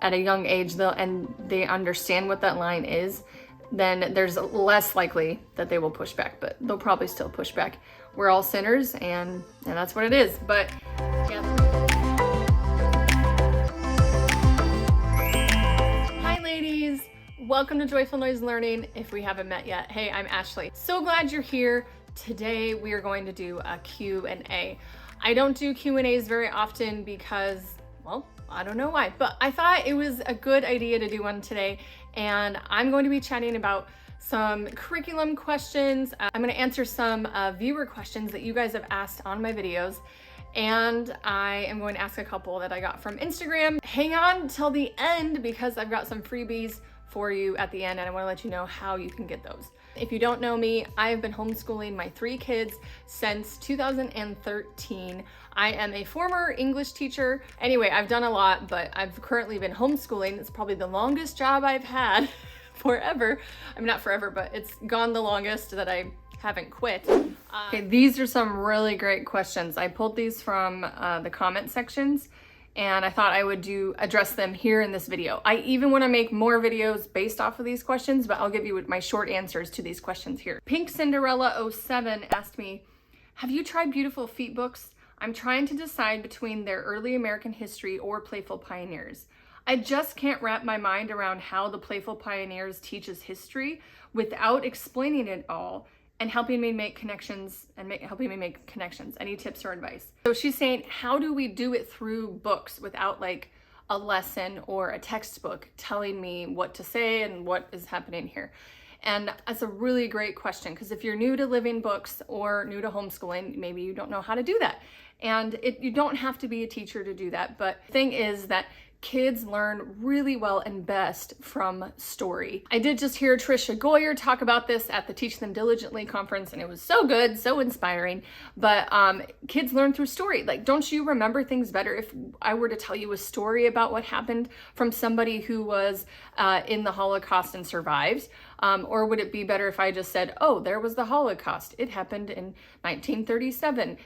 at a young age and they understand what that line is, then there's less likely that they will push back, but they'll probably still push back. We're all sinners, and that's what it is. But yeah. Hi ladies, welcome to Joyful Noise Learning. If we haven't met yet, hey, I'm Ashley. So glad you're here. Today we are going to do a Q&A. I don't do Q&As very often because, well, I don't know why, but I thought it was a good idea to do one today. And I'm going to be chatting about some curriculum questions. I'm going to answer some viewer questions that you guys have asked on my videos. And I am going to ask a couple that I got from Instagram. Hang on till the end because I've got some freebies for you at the end and I want to let you know how you can get those. If you don't know me, I've been homeschooling my 3 kids since 2013. I am a former English teacher. Anyway, I've done a lot, but I've currently been homeschooling. It's probably the longest job I've had forever. I mean, not forever, but it's gone the longest that I haven't quit. Okay, these are some really great questions. I pulled these from the comment sections and I thought I would address them here in this video. I even want to make more videos based off of these questions, but I'll give you my short answers to these questions here. Pink Cinderella 07 asked me, have you tried Beautiful Feet books? I'm trying to decide between their early American history or Playful Pioneers. I just can't wrap my mind around how the Playful Pioneers teaches history without explaining it all and helping me make connections. Any tips or advice? So she's saying, how do we do it through books without like a lesson or a textbook telling me what to say and what is happening here? And that's a really great question, because if you're new to living books or new to homeschooling, maybe you don't know how to do that. And you don't have to be a teacher to do that. But the thing is that kids learn really well and best from story. I did just hear Trisha Goyer talk about this at the Teach Them Diligently conference, and it was so good, so inspiring. But kids learn through story. Like, don't you remember things better if I were to tell you a story about what happened from somebody who was in the Holocaust and survived? Or would it be better if I just said, oh, there was the Holocaust. It happened in 1937.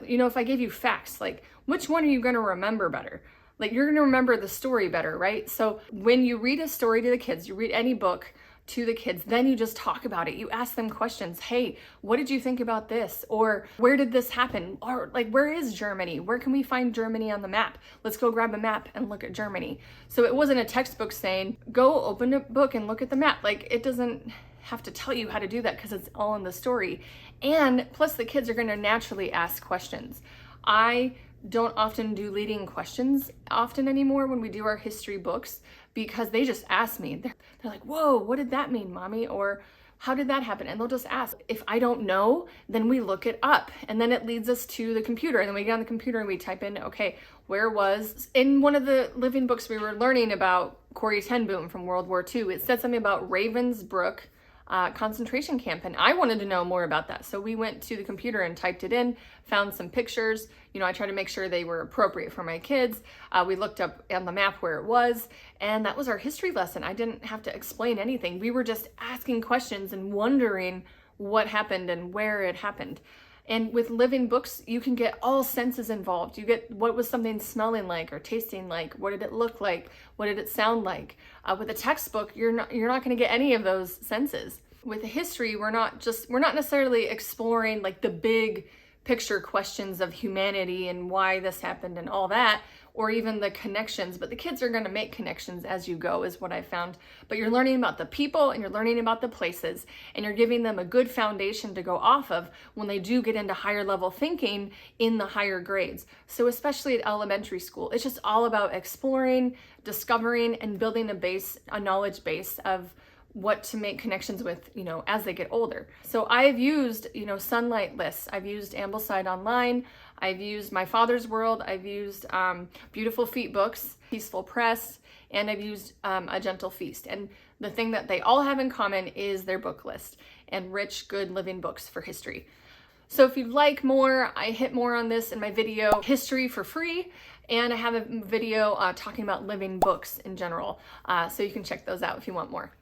You know, if I gave you facts, like, which one are you going to remember better? Like, you're going to remember the story better, right? So when you read a story to the kids, you read any book to the kids, then you just talk about it. You ask them questions. Hey, what did you think about this? Or where did this happen? Or like, where is Germany? Where can we find Germany on the map? Let's go grab a map and look at Germany. So it wasn't a textbook saying, go open a book and look at the map. Like, it doesn't have to tell you how to do that because it's all in the story. And plus the kids are going to naturally ask questions. I don't often do leading questions anymore when we do our history books because they just ask me. They're like, whoa, what did that mean, mommy? Or how did that happen? And they'll just ask. If I don't know, then we look it up and then it leads us to the computer. And then we get on the computer and we type in, okay, where was, in one of the living books we were learning about Corrie ten Boom from World War II, it said something about Ravensbrück concentration camp, and I wanted to know more about that. So we went to the computer and typed it in, found some pictures. You know, I tried to make sure they were appropriate for my kids. We looked up on the map where it was, and that was our history lesson. I didn't have to explain anything. We were just asking questions and wondering what happened and where it happened. And with living books, you can get all senses involved. You get, what was something smelling like or tasting like? What did it look like? What did it sound like? With a textbook, you're not going to get any of those senses. With a history, we're not necessarily exploring like the big picture questions of humanity and why this happened and all that, or even the connections, but the kids are going to make connections as you go is what I found. But you're learning about the people and you're learning about the places, and you're giving them a good foundation to go off of when they do get into higher level thinking in the higher grades. So especially at elementary school, it's just all about exploring, discovering, and building a knowledge base of what to make connections with, you know, as they get older. So I've used, you know, Sunlight lists. I've used Ambleside Online. I've used My Father's World. I've used Beautiful Feet books, Peaceful Press, and I've used A Gentle Feast. And the thing that they all have in common is their book list and rich, good living books for history. So if you'd like more, I hit more on this in my video, History for Free, and I have a video talking about living books in general. So you can check those out if you want more.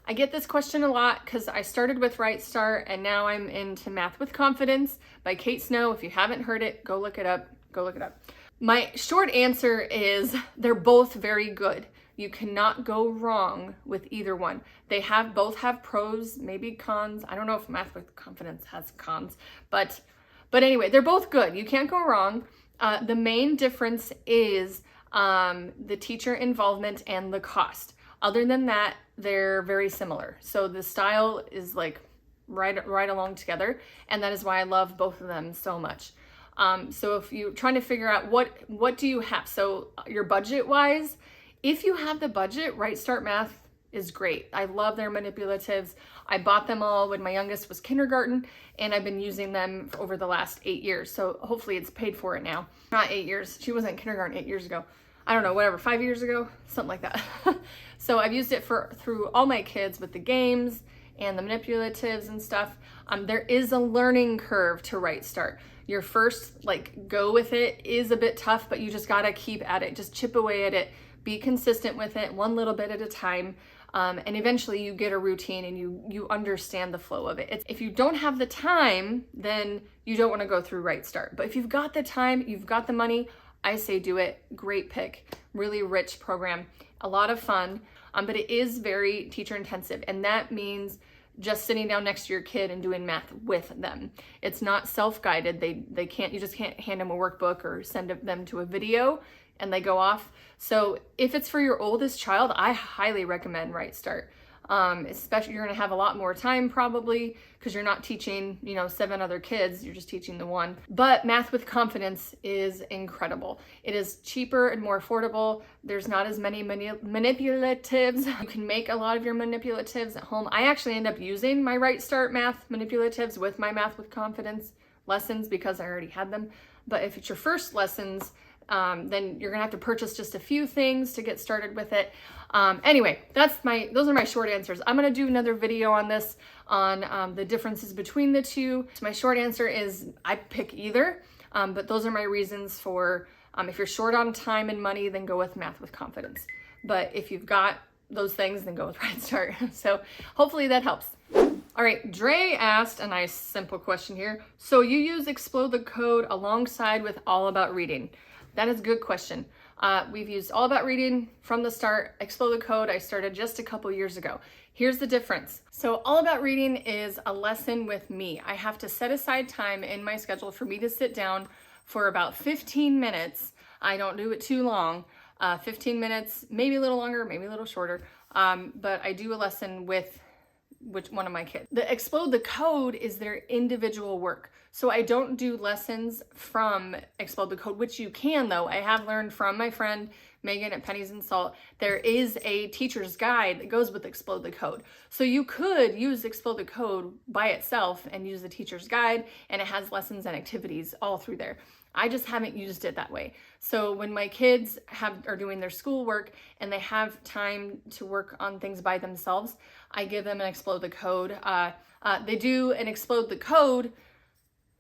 I get this question a lot because I started with Right Start and now I'm into Math with Confidence by Kate Snow. If you haven't heard it, go look it up. My short answer is they're both very good. You cannot go wrong with either one. They both have pros, maybe cons. I don't know if Math with Confidence has cons, but anyway, they're both good. You can't go wrong. The main difference is the teacher involvement and the cost. Other than that, they're very similar. So the style is like right along together, and that is why I love both of them so much. So if you're trying to figure out what do you have, so your budget wise, if you have the budget, Right Start Math is great. I love their manipulatives. I bought them all when my youngest was kindergarten, and I've been using them over the last 8 years. So hopefully it's paid for it now. Not 8 years. She wasn't in kindergarten 8 years ago. I don't know, whatever, 5 years ago, something like that. So I've used it through all my kids with the games and the manipulatives and stuff. There is a learning curve to Right Start. Your first go with it is a bit tough, but you just gotta keep at it. Just chip away at it. Be consistent with it, one little bit at a time. And eventually you get a routine and you understand the flow of it. If you don't have the time, then you don't want to go through Right Start. But if you've got the time, you've got the money, I say do it. Great pick. Really rich program. A lot of fun. But it is very teacher intensive. And that means just sitting down next to your kid and doing math with them. It's not self-guided. You just can't hand them a workbook or send them to a video and they go off. So if it's for your oldest child, I highly recommend Right Start. Especially you're gonna have a lot more time probably because you're not teaching, 7 other kids, you're just teaching the one. But Math with Confidence is incredible. It is cheaper and more affordable. There's not as many manipulatives. You can make a lot of your manipulatives at home. I actually end up using my Right Start Math manipulatives with my Math with Confidence lessons because I already had them. But if it's your first lessons, then you're gonna have to purchase just a few things to get started with it. Anyway, those are my short answers. I'm gonna do another video on this, on the differences between the two. So my short answer is I pick either, but those are my reasons for, if you're short on time and money, then go with Math with Confidence. But if you've got those things, then go with Right Start. So hopefully that helps. All right, Dre asked a nice simple question here. So you use Explode the Code alongside with All About Reading? That is a good question. We've used All About Reading from the start. Explode the Code I started just a couple years ago. Here's the difference. So All About Reading is a lesson with me. I have to set aside time in my schedule for me to sit down for about 15 minutes. I don't do it too long. 15 minutes, maybe a little longer, maybe a little shorter. But I do a lesson with one of my kids. The Explode the Code is their individual work. So I don't do lessons from Explode the Code, which you can though. I have learned from my friend Megan at Pennies and Salt. There is a teacher's guide that goes with Explode the Code. So you could use Explode the Code by itself and use the teacher's guide, and it has lessons and activities all through there. I just haven't used it that way. So when my kids are doing their schoolwork and they have time to work on things by themselves, I give them an Explode the Code. They do an Explode the Code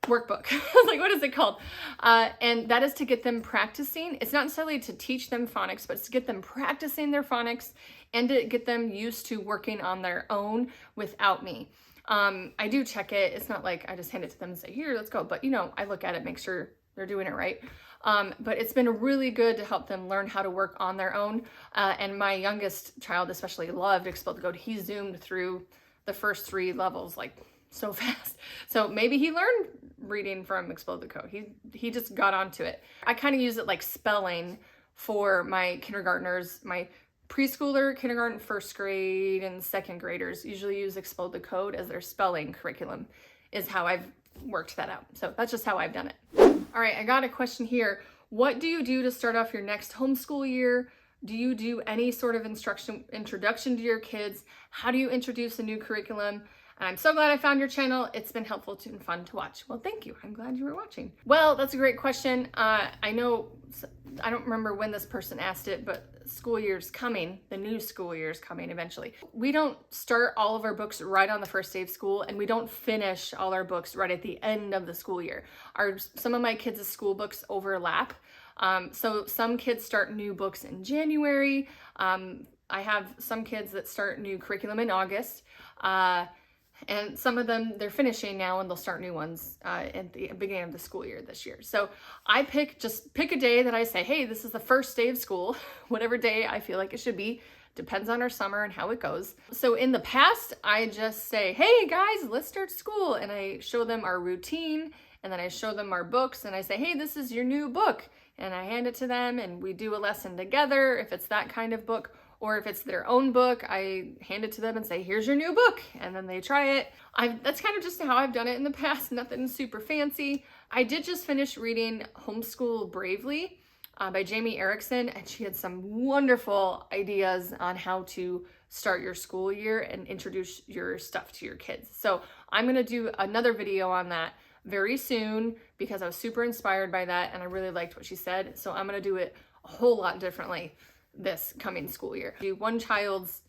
workbook. I was like, what is it called? And that is to get them practicing. It's not necessarily to teach them phonics, but it's to get them practicing their phonics and to get them used to working on their own without me. I do check it. It's not like I just hand it to them and say, here, let's go. But I look at it, make sure they're doing it right. But it's been really good to help them learn how to work on their own. And my youngest child especially loved Explode the Code. He zoomed through the first 3 levels like so fast. So maybe he learned reading from Explode the Code. He just got onto it. I kind of use it like spelling for my kindergartners. My preschooler, kindergarten, first grade, and second graders usually use Explode the Code as their spelling curriculum, is how I've worked that out. So that's just how I've done it. All right, I got a question here. What do you do to start off your next homeschool year? Do you do any sort of introduction to your kids? How do you introduce a new curriculum? And I'm so glad I found your channel. It's been helpful and fun to watch. Well, thank you. I'm glad you were watching. Well, that's a great question. I know, I don't remember when this person asked it, but school year's coming. The new school year's coming eventually. We don't start all of our books right on the first day of school, and we don't finish all our books right at the end of the school year. Some of my kids' school books overlap. So some kids start new books in January. I have some kids that start new curriculum in August. And some of them, they're finishing now and they'll start new ones at the beginning of the school year this year. So I just pick a day that I say, hey, this is the first day of school, whatever day I feel like it should be. Depends on our summer and how it goes. So in the past, I just say, hey guys, let's start school. And I show them our routine, and then I show them our books, and I say, hey, this is your new book. And I hand it to them and we do a lesson together if it's that kind of book. Or if it's their own book, I hand it to them and say, here's your new book. And then they try it. That's kind of just how I've done it in the past, nothing super fancy. I did just finish reading Homeschool Bravely by Jamie Erickson, and she had some wonderful ideas on how to start your school year and introduce your stuff to your kids. So I'm gonna do another video on that very soon because I was super inspired by that and I really liked what she said. So I'm gonna do it a whole lot differently this coming school year. Do one child's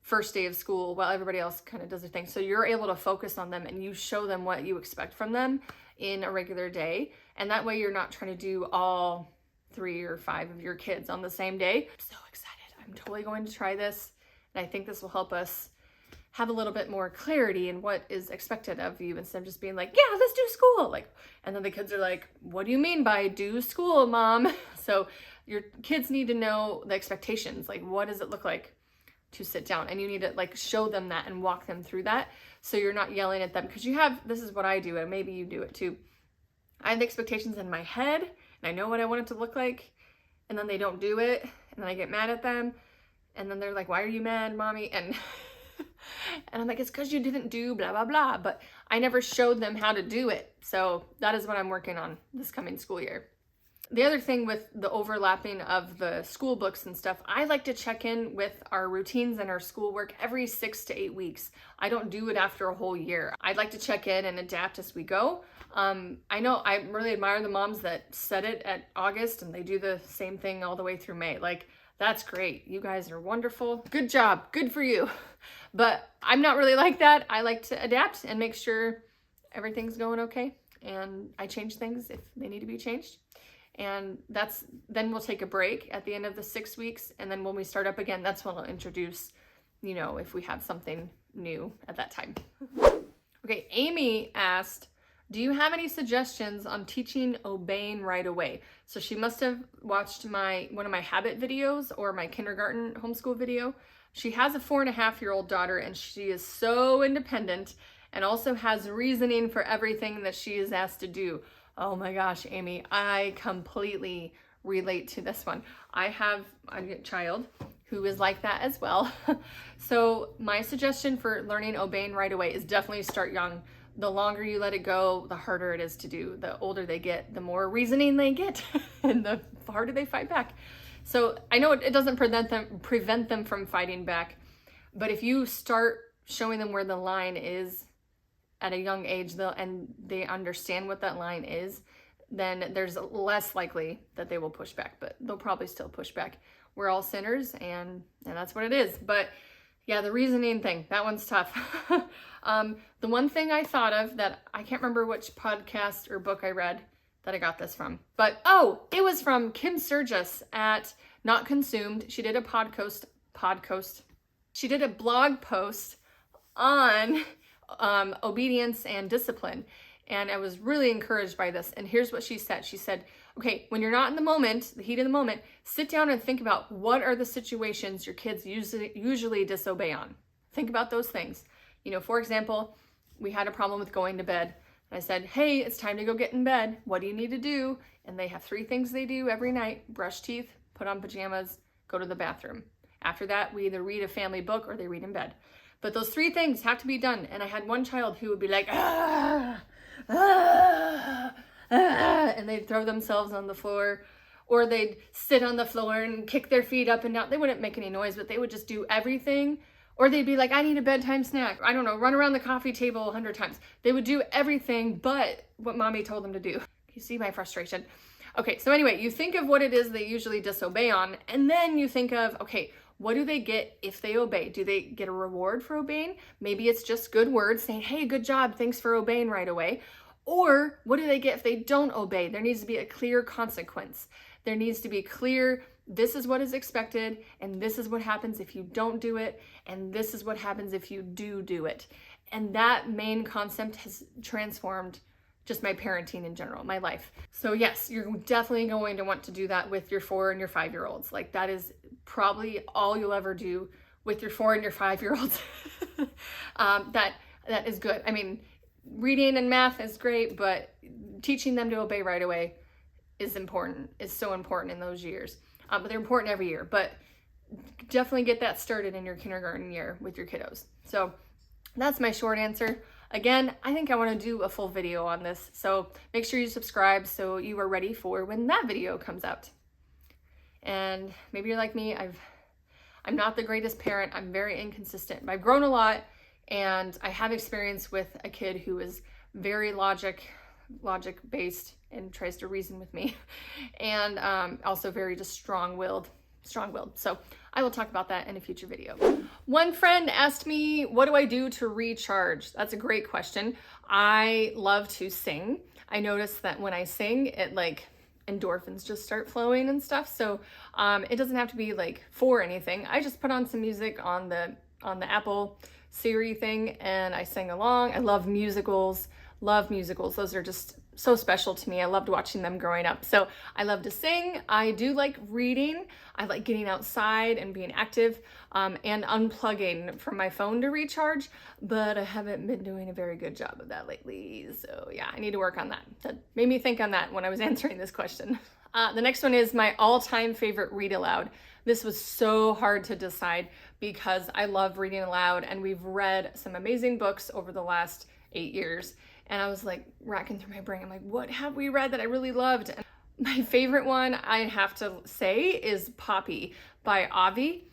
first day of school while everybody else kind of does their thing. So you're able to focus on them and you show them what you expect from them in a regular day. And that way you're not trying to do all 3 or 5 of your kids on the same day. I'm so excited. I'm totally going to try this. And I think this will help us have a little bit more clarity in what is expected of you instead of just being like, yeah, let's do school. And then the kids are like, what do you mean by do school, mom? So your kids need to know the expectations. Like, what does it look like to sit down? And you need to show them that and walk them through that. So you're not yelling at them, because this is what I do, and maybe you do it too. I have expectations in my head and I know what I want it to look like, and then they don't do it, and then I get mad at them, and then they're like, why are you mad, mommy? And I'm like, it's because you didn't do blah, blah, blah. But I never showed them how to do it. So that is what I'm working on this coming school year. The other thing with the overlapping of the school books and stuff, I like to check in with our routines and our schoolwork every 6 to 8 weeks. I don't do it after a whole year. I'd like to check in and adapt as we go. I know I really admire the moms that set it at August and they do the same thing all the way through May. That's great. You guys are wonderful. Good job. Good for you. But I'm not really like that. I like to adapt and make sure everything's going okay. And I change things if they need to be changed. And then we'll take a break at the end of the 6 weeks. And then when we start up again, that's when I'll introduce, if we have something new at that time. Okay, Amy asked, do you have any suggestions on teaching obeying right away? So she must have watched one of my habit videos or my kindergarten homeschool video. She has a 4.5-year-old daughter, and she is so independent and also has reasoning for everything that she is asked to do. Oh my gosh, Amy, I completely relate to this one. I have a child who is like that as well. So my suggestion for learning obeying right away is definitely start young. The longer you let it go, the harder it is to do. The older they get, the more reasoning they get and the harder they fight back. So I know it doesn't prevent them from fighting back, but if you start showing them where the line is at a young age, and they understand what that line is, then there's less likely that they will push back, but they'll probably still push back. We're all sinners, and that's what it is. But yeah, the reasoning thing, that one's tough. The one thing I thought of that I can't remember which podcast or book I read that I got this from, but it was from Kim Sturgis at Not Consumed. She did a she did a blog post on obedience and discipline. And I was really encouraged by this. And here's what she said. She said, okay, when you're not in the moment, the heat of the moment, sit down and think about what are the situations your kids usually disobey on. Think about those things. For example, we had a problem with going to bed. And I said, hey, it's time to go get in bed. What do you need to do? And they have 3 things they do every night: brush teeth, put on pajamas, go to the bathroom. After that, we either read a family book or they read in bed. But those 3 things have to be done. And I had one child who would be like, and they'd throw themselves on the floor, or they'd sit on the floor and kick their feet up and down. They wouldn't make any noise, but they would just do everything. Or they'd be like, I need a bedtime snack. I don't know, run around the coffee table 100 times. They would do everything but what mommy told them to do. You see my frustration? Okay, so anyway, you think of what it is they usually disobey on, and then you think of, okay, what do they get if they obey? Do they get a reward for obeying? Maybe it's just good words saying, hey, good job, thanks for obeying right away. Or what do they get if they don't obey? There needs to be a clear consequence. There needs to be clear, this is what is expected, and this is what happens if you don't do it, and this is what happens if you do it. And that main concept has transformed just my parenting in general, my life. So yes, you're definitely going to want to do that with your 4 and your 5-year-olds. Like that is probably all you'll ever do with your 4 and your 5-year-olds. That is good. I mean, reading and math is great, but teaching them to obey right away is important, is so important in those years. But they're important every year, but definitely get that started in your kindergarten year with your kiddos. So that's my short answer. Again, I think I want to do a full video on this, so make sure you subscribe so you are ready for when that video comes out. And maybe you're like me, I'm not the greatest parent, I'm very inconsistent, but I've grown a lot, and I have experience with a kid who is very logic based and tries to reason with me, and also very just strong-willed. So I will talk about that in a future video. One friend asked me, what do I do to recharge? That's a great question. I love to sing. I notice that when I sing, it like endorphins just start flowing and stuff. So it doesn't have to be like for anything. I just put on some music on the Apple Siri thing and I sing along. I love musicals. Those are just so special to me. I loved watching them growing up. So I love to sing. I do like reading. I like getting outside and being active and unplugging from my phone to recharge, but I haven't been doing a very good job of that lately. So yeah, I need to work on that. That made me think on that when I was answering this question. The next one is my all-time favorite read aloud. This was so hard to decide because I love reading aloud and we've read some amazing books over the last 8 years. And I was like racking through my brain. I'm like, what have we read that I really loved? And my favorite one I have to say is Poppy by Avi,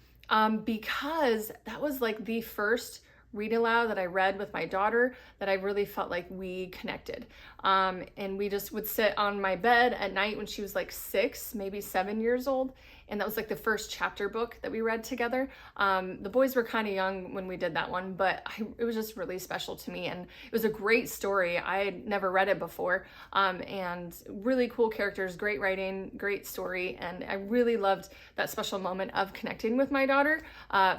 because that was like the first read aloud that I read with my daughter that I really felt like we connected. And we just would sit on my bed at night when she was like 6, maybe 7 years old. And that was like the first chapter book that we read together. The boys were kind of young when we did that one, but it was just really special to me. And it was a great story. I had never read it before. And really cool characters, great writing, great story. And I really loved that special moment of connecting with my daughter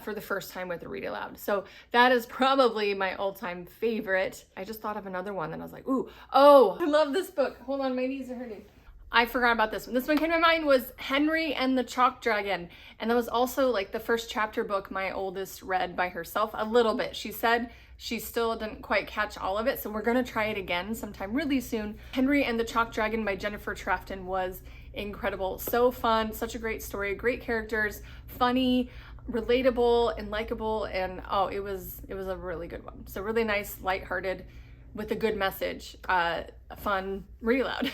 for the first time with a read aloud. So that is probably my all-time favorite. I just thought of another one and I was like, oh, I love this book. Hold on, my knees are hurting. I forgot about this one. This one came to my mind was Henry and the Chalk Dragon. And that was also like the first chapter book my oldest read by herself a little bit. She said she still didn't quite catch all of it. So we're gonna try it again sometime really soon. Henry and the Chalk Dragon by Jennifer Trafton was incredible. So fun, such a great story, great characters, funny, relatable and likable. And oh, it was a really good one. So really nice, lighthearted with a good message, fun read aloud.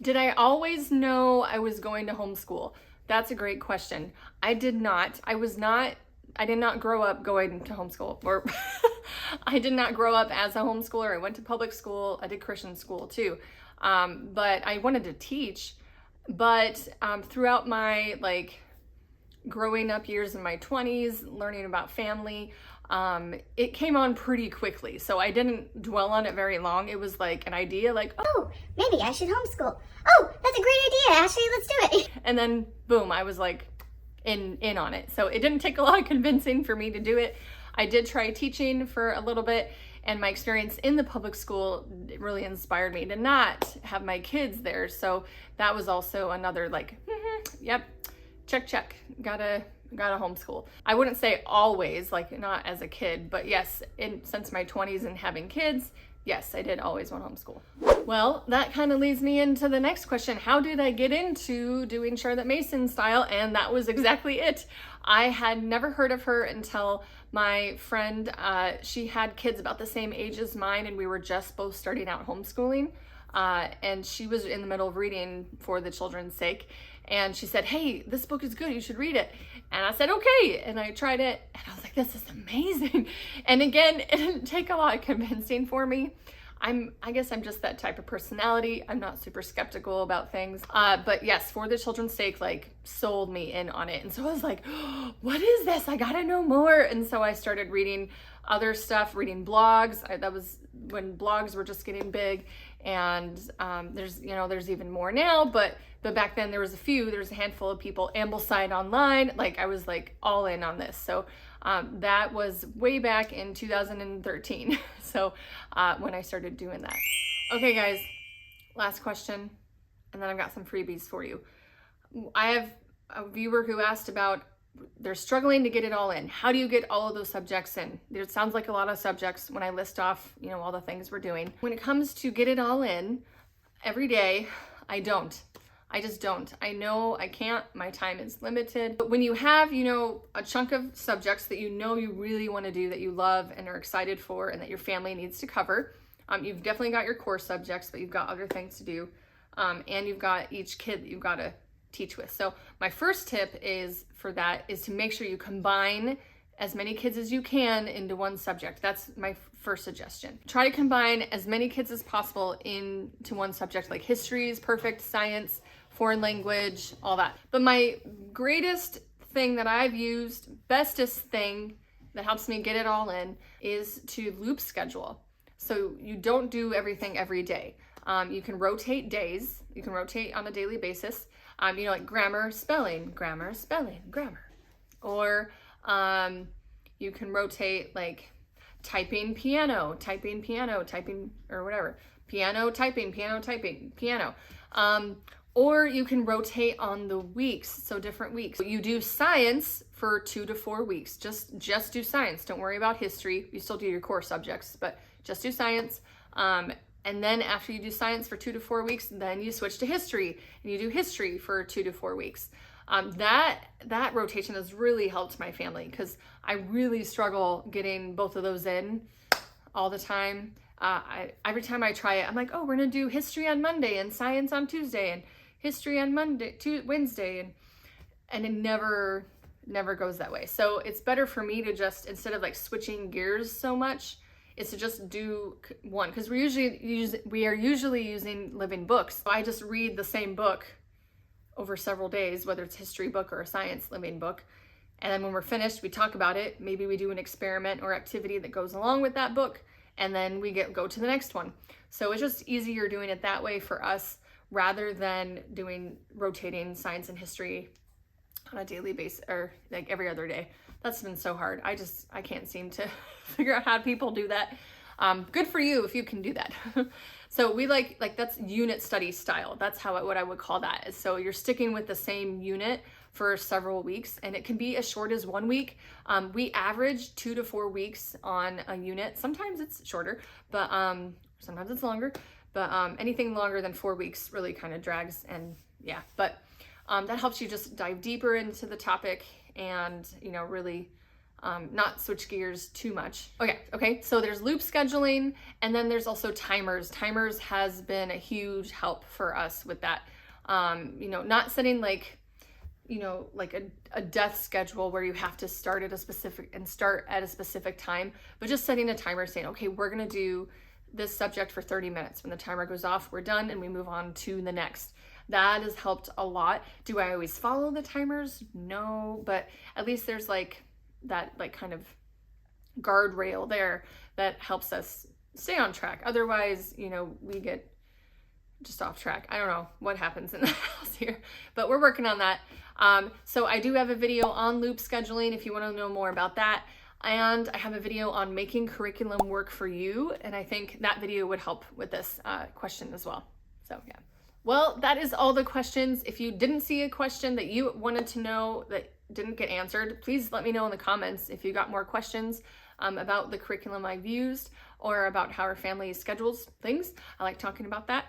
Did I always know I was going to homeschool? That's a great question. I did not. I did not grow up going to homeschool, or I did not grow up as a homeschooler. I went to public school. I did Christian school too. But I wanted to teach, but throughout my like growing up years in my 20s, learning about family, it came on pretty quickly. So I didn't dwell on it very long. It was like an idea like, oh, maybe I should homeschool. Oh, that's a great idea, Ashley, let's do it. And then boom, I was like in on it. So it didn't take a lot of convincing for me to do it. I did try teaching for a little bit, and my experience in the public school really inspired me to not have my kids there. So that was also another like, yep, check, gotta homeschool. I wouldn't say always, like not as a kid, but yes, since my 20s and having kids, yes, I did always want to homeschool. Well, that kind of leads me into the next question. How did I get into doing Charlotte Mason style? And that was exactly it. I had never heard of her until my friend, she had kids about the same age as mine, and we were just both starting out homeschooling. And she was in the middle of reading For the Children's Sake. And she said, hey, this book is good, you should read it. And I said, okay. And I tried it and I was like, this is amazing. And again, it didn't take a lot of convincing for me. I guess I'm just that type of personality. I'm not super skeptical about things. But yes, For the Children's Sake, like sold me in on it. And so I was like, oh, what is this? I gotta know more. And so I started reading other stuff, reading blogs. That was when blogs were just getting big. And there's even more now, but back then there was a handful of people. Ambleside Online, like I was like all in on this. So that was way back in 2013. So when I started doing that. Okay guys, last question, and then I've got some freebies for you. I have a viewer who asked about, they're struggling to get it all in. How do you get all of those subjects in? It sounds like a lot of subjects when I list off, all the things we're doing. When it comes to get it all in every day, I just don't. I know I can't, my time is limited. But when you have, a chunk of subjects that you really want to do, that you love and are excited for, and that your family needs to cover, you've definitely got your core subjects, but you've got other things to do. And you've got each kid that you've got to teach with. So my first tip is to make sure you combine as many kids as you can into one subject. That's my first suggestion. Try to combine as many kids as possible into one subject, like history is perfect, science, foreign language, all that. But my greatest thing that I've used, bestest thing that helps me get it all in, is to loop schedule. So you don't do everything every day. You can rotate days. You can rotate on a daily basis. Like grammar, spelling. Or you can rotate like typing, piano, or whatever. Piano, typing. Or you can rotate on the weeks, so different weeks. You do science for 2 to 4 weeks. Just do science. Don't worry about history. You still do your core subjects, but just do science. And then after you do science for 2 to 4 weeks, then you switch to history, and you do history for 2 to 4 weeks. That rotation has really helped my family, because I really struggle getting both of those in all the time. Every time I try it, I'm like, oh, we're gonna do history on Monday and science on Tuesday and history on Wednesday, and it never goes that way. So it's better for me to just, instead of like switching gears so much, is to just do one, because we are usually using living books. So I just read the same book over several days, whether it's a history book or a science living book. And then when we're finished, we talk about it. Maybe we do an experiment or activity that goes along with that book, and then we go to the next one. So it's just easier doing it that way for us, rather than rotating science and history on a daily basis, or like every other day. That's been so hard. I can't seem to figure out how people do that. Good for you if you can do that. So we like that's unit study style. That's what I would call that. So you're sticking with the same unit for several weeks, and it can be as short as 1 week. We average 2 to 4 weeks on a unit. Sometimes it's shorter, but sometimes it's longer. But anything longer than 4 weeks really kind of drags, and yeah. But that helps you just dive deeper into the topic, and really not switch gears too much. Okay, so there's loop scheduling, and then there's also timers. Timers has been a huge help for us with that. Not setting like a death schedule where you have to start at a specific time, but just setting a timer, saying, okay, we're gonna do this subject for 30 minutes. When the timer goes off, we're done, and we move on to the next. That has helped a lot. Do I always follow the timers? No, but at least there's that kind of guardrail there that helps us stay on track. Otherwise, we get just off track. I don't know what happens in the house here, but we're working on that. So I do have a video on loop scheduling if you want to know more about that. And I have a video on making curriculum work for you. And I think that video would help with this question as well. So yeah. Well, that is all the questions. If you didn't see a question that you wanted to know that didn't get answered, please let me know in the comments if you got more questions about the curriculum I've used, or about how our family schedules things. I like talking about that.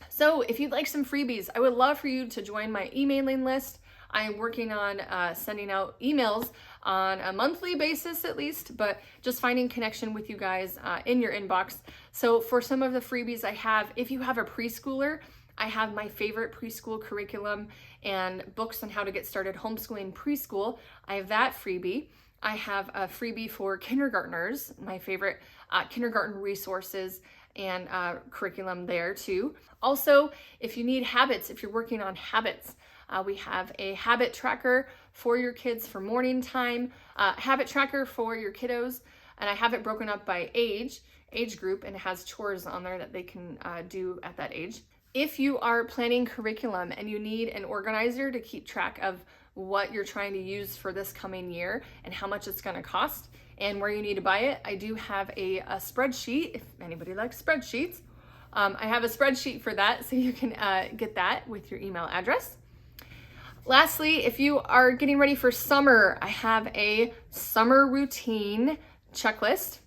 So if you'd like some freebies, I would love for you to join my emailing list. I am working on sending out emails on a monthly basis at least, but just finding connection with you guys in your inbox. So for some of the freebies I have, if you have a preschooler, I have my favorite preschool curriculum and books on how to get started homeschooling preschool. I have that freebie. I have a freebie for kindergartners, my favorite kindergarten resources and curriculum there too. Also, if you need habits, if you're working on habits, we have a habit tracker for your kids for morning time, habit tracker for your kiddos, and I have it broken up by age. age group and it has chores on there that they can do at that age. If you are planning curriculum and you need an organizer to keep track of what you're trying to use for this coming year and how much it's going to cost and where you need to buy it, I do have a spreadsheet. If anybody likes spreadsheets, I have a spreadsheet for that, so you can get that with your email address. Lastly, if you are getting ready for summer, I have a summer routine checklist.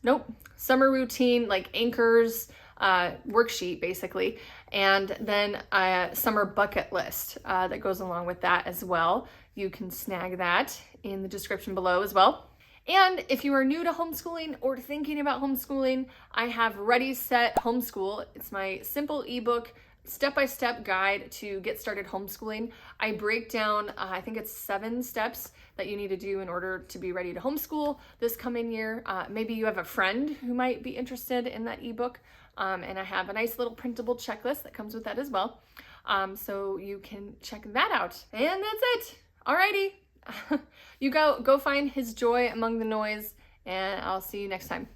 Summer routine, like anchors, worksheet basically, and then a summer bucket list that goes along with that as well. You can snag that in the description below as well. And if you are new to homeschooling or thinking about homeschooling, I have Ready, Set, Homeschool. It's my simple ebook, step-by-step guide to get started homeschooling. I break down, I think it's 7 steps that you need to do in order to be ready to homeschool this coming year. Maybe you have a friend who might be interested in that ebook. And I have a nice little printable checklist that comes with that as well. So you can check that out. And that's it. Alrighty. You go find his joy among the noise, and I'll see you next time.